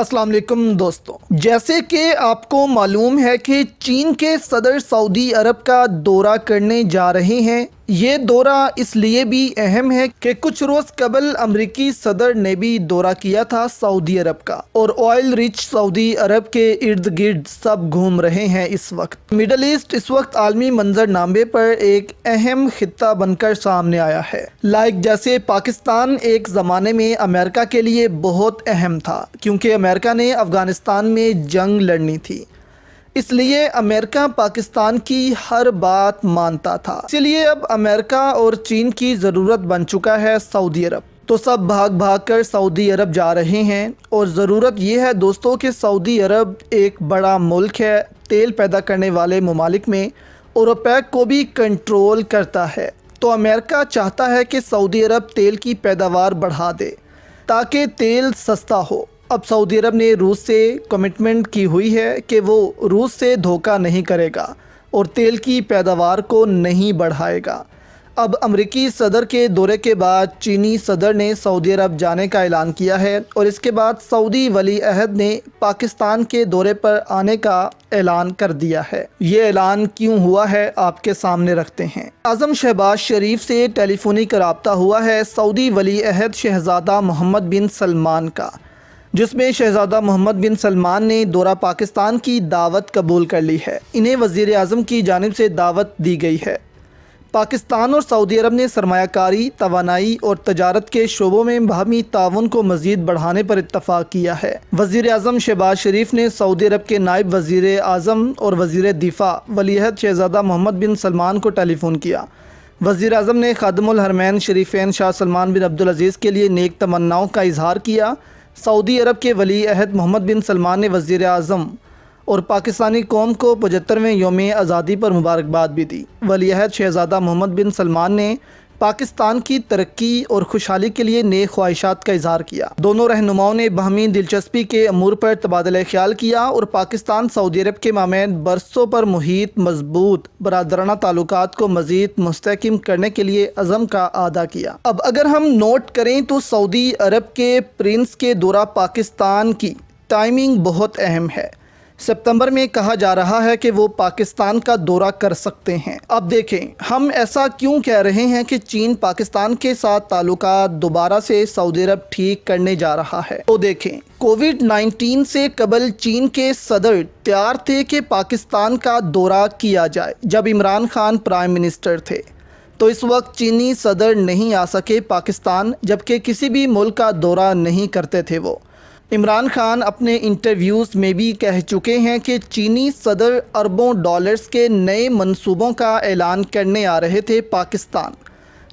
अस्सलाम वालेकुम दोस्तों, जैसे कि आपको मालूम है कि चीन के सदर सऊदी अरब का दौरा करने जा रहे हैं। ये दौरा इसलिए भी अहम है कि कुछ रोज़ कबल अमरीकी सदर ने भी दौरा किया था सऊदी अरब का, और ऑयल रिच सऊदी अरब के इर्द गिर्द सब घूम रहे हैं। इस वक्त मिडल ईस्ट इस वक्त आलमी मंजरनामे पर एक अहम खित्ता बनकर सामने आया है। जैसे पाकिस्तान एक ज़माने में अमेरिका के लिए बहुत अहम था, क्योंकि अमेरिका ने अफ़गानिस्तान में जंग लड़नी थी, इसलिए अमेरिका पाकिस्तान की हर बात मानता था। इसलिए अब अमेरिका और चीन की ज़रूरत बन चुका है सऊदी अरब। तो सब भाग भाग कर सऊदी अरब जा रहे हैं, और ज़रूरत यह है दोस्तों कि सऊदी अरब एक बड़ा मुल्क है, तेल पैदा करने वाले ममालिक में, और ओपेक को भी कंट्रोल करता है। तो अमेरिका चाहता है कि सऊदी अरब तेल की पैदावार बढ़ा दे ताकि तेल सस्ता हो। अब सऊदी अरब ने रूस से कमिटमेंट की हुई है कि वो रूस से धोखा नहीं करेगा और तेल की पैदावार को नहीं बढ़ाएगा। अब अमरीकी सदर के दौरे के बाद चीनी सदर ने सऊदी अरब जाने का ऐलान किया है, और इसके बाद सऊदी वली अहद ने पाकिस्तान के दौरे पर आने का ऐलान कर दिया है। ये ऐलान क्यों हुआ है आपके सामने रखते हैं। आज़म शहबाज शरीफ से टेलीफोनिक रब्ता हुआ है सऊदी वली अहद शहज़ादा मोहम्मद बिन सलमान का, जिसमें शहज़ादा मोहम्मद बिन सलमान ने दौरा पाकिस्तान की दावत कबूल कर ली है। इन्हें वज़ीर आज़म की जानिब से दावत दी गई है। पाकिस्तान और सऊदी अरब ने सरमायाकारी, तवानाई और तजारत के शोबों में बाहमी ताउन को मज़ीद बढ़ाने पर इत्तफ़ाक़ किया है। वज़ीर आज़म शहबाज शरीफ ने सऊदी अरब के नायब वज़ीर आज़म और वज़ीर दिफ़ा वली अहद शहज़ादा मोहम्मद बिन सलमान को टेलीफ़ोन किया। वज़ीर आज़म ने खादिमुल हरमैन शरीफ़ैन शाह सलमान बिन अब्दुल अज़ीज़ के लिए नेक तमन्नाओं का इजहार किया। सऊदी अरब के वली अहद मोहम्मद बिन सलमान ने वज़ीर आज़म और पाकिस्तानी कौम को 75वें यौम आज़ादी पर मुबारकबाद भी दी। वली अहद शहज़ादा मोहम्मद बिन सलमान ने पाकिस्तान की तरक्की और खुशहाली के लिए नेक ख्वाहिशात का इजहार किया। दोनों रहनुमाओं ने बाहमी दिलचस्पी के अमूर पर तबादला ख्याल किया और पाकिस्तान सऊदी अरब के मामैन बरसों पर मुहित मजबूत बरादराना ताल्लुकात को मज़ीद मुस्तहकम करने के लिए अज़म का अदा किया। अब अगर हम नोट करें तो सऊदी अरब के प्रिंस के दौरा पाकिस्तान की टाइमिंग बहुत अहम है। सितंबर में कहा जा रहा है कि वो पाकिस्तान का दौरा कर सकते हैं। अब देखें, हम ऐसा क्यों कह रहे हैं कि चीन पाकिस्तान के साथ ताल्लुकात दोबारा से सऊदी अरब ठीक करने जा रहा है। तो देखें, कोविड-19 से कबल चीन के सदर तैयार थे कि पाकिस्तान का दौरा किया जाए जब इमरान खान प्राइम मिनिस्टर थे। तो इस वक्त चीनी सदर नहीं आ सके पाकिस्तान, जबकि किसी भी मुल्क का दौरा नहीं करते थे वो। इमरान खान अपने इंटरव्यूज़ में भी कह चुके हैं कि चीनी सदर अरबों डॉलर्स के नए मंसूबों का ऐलान करने आ रहे थे पाकिस्तान,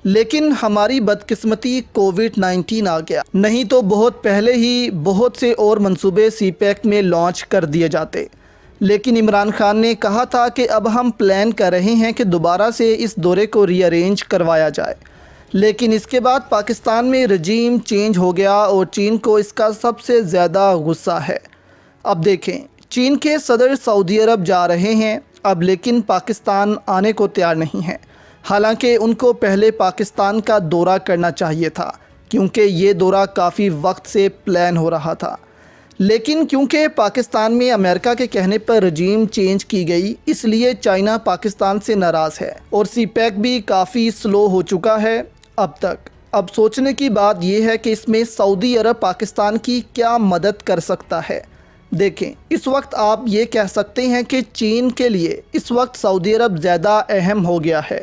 लेकिन हमारी बदकिस्मती कोविड-19 आ गया, नहीं तो बहुत पहले ही बहुत से और मंसूबे सीपैक में लॉन्च कर दिए जाते। लेकिन इमरान खान ने कहा था कि अब हम प्लान कर रहे हैं कि दोबारा से इस दौरे को रीअरेंज करवाया जाए, लेकिन इसके बाद पाकिस्तान में रजीम चेंज हो गया और चीन को इसका सबसे ज़्यादा गुस्सा है। अब देखें, चीन के सदर सऊदी अरब जा रहे हैं अब, लेकिन पाकिस्तान आने को तैयार नहीं है। हालांकि उनको पहले पाकिस्तान का दौरा करना चाहिए था, क्योंकि ये दौरा काफ़ी वक्त से प्लान हो रहा था, लेकिन क्योंकि पाकिस्तान में अमेरिका के कहने पर रजीम चेंज की गई, इसलिए चाइना पाकिस्तान से नाराज़ है और सीपैक भी काफ़ी स्लो हो चुका है अब तक। अब सोचने की बात यह है कि इसमें सऊदी अरब पाकिस्तान की क्या मदद कर सकता है। देखें, इस वक्त आप ये कह सकते हैं कि चीन के लिए इस वक्त सऊदी अरब ज़्यादा अहम हो गया है,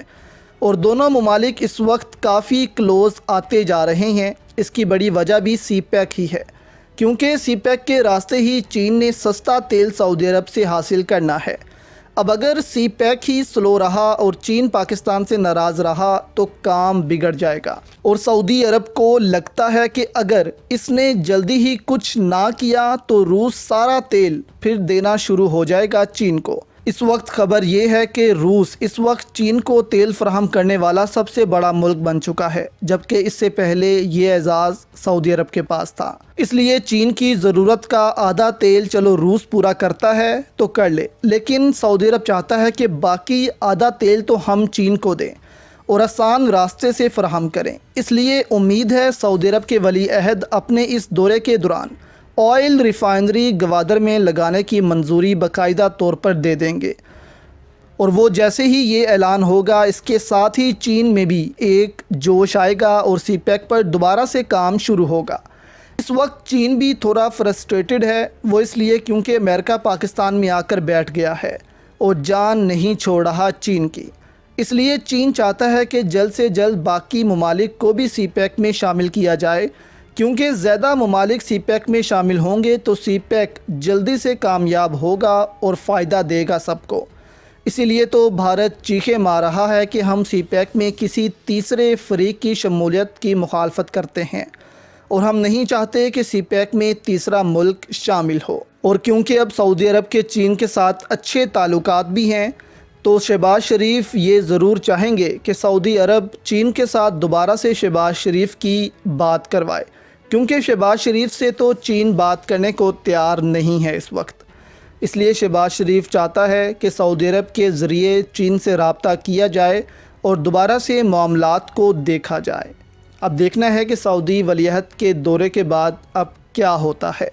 और दोनों ममालिक इस वक्त काफ़ी क्लोज़ आते जा रहे हैं। इसकी बड़ी वजह भी सीपैक ही है, क्योंकि सीपैक के रास्ते ही चीन ने सस्ता तेल सऊदी अरब से हासिल करना है। अब अगर सीपैक ही स्लो रहा और चीन पाकिस्तान से नाराज़ रहा तो काम बिगड़ जाएगा, और सऊदी अरब को लगता है कि अगर इसने जल्दी ही कुछ ना किया तो रूस सारा तेल फिर देना शुरू हो जाएगा चीन को। इस वक्त खबर ये है कि रूस इस वक्त चीन को तेल फराहम करने वाला सबसे बड़ा मुल्क बन चुका है, जबकि इससे पहले ये एजाज़ सऊदी अरब के पास था। इसलिए चीन की ज़रूरत का आधा तेल चलो रूस पूरा करता है तो कर ले, लेकिन सऊदी अरब चाहता है कि बाकी आधा तेल तो हम चीन को दें और आसान रास्ते से फराहम करें। इसलिए उम्मीद है सऊदी अरब के वली अहद अपने इस दौरे के दौरान آئل ریفائنری گوادر میں لگانے کی منظوری باقاعدہ طور پر دے دیں گے، اور وہ جیسے ہی یہ اعلان ہوگا اس کے ساتھ ہی چین میں بھی ایک جوش آئے گا اور سی پیک پر دوبارہ سے کام شروع ہوگا۔ اس وقت چین بھی تھوڑا فرسٹریٹڈ ہے، وہ اس لیے کیونکہ امریکہ پاکستان میں آ کر بیٹھ گیا ہے اور جان نہیں چھوڑ رہا چین کی۔ اس لیے چین چاہتا ہے کہ جلد سے جلد باقی ممالک کو بھی سی پیک میں شامل کیا جائے، کیونکہ زیادہ ممالک سی پیک میں شامل ہوں گے تو سی پیک جلدی سے کامیاب ہوگا اور فائدہ دے گا سب کو۔ اسی لیے تو بھارت چیخے مار رہا ہے کہ ہم سی پیک میں کسی تیسرے فریق کی شمولیت کی مخالفت کرتے ہیں اور ہم نہیں چاہتے کہ سی پیک میں تیسرا ملک شامل ہو۔ اور کیونکہ اب سعودی عرب کے چین کے ساتھ اچھے تعلقات بھی ہیں تو شہباز شریف یہ ضرور چاہیں گے کہ سعودی عرب چین کے ساتھ دوبارہ سے شہباز شریف کی بات کروائے، کیونکہ شہباز شریف سے تو چین بات کرنے کو تیار نہیں ہے اس وقت۔ اس لیے شہباز شریف چاہتا ہے کہ سعودی عرب کے ذریعے چین سے رابطہ کیا جائے اور دوبارہ سے معاملات کو دیکھا جائے۔ اب دیکھنا ہے کہ سعودی ولیعہد کے دورے کے بعد اب کیا ہوتا ہے۔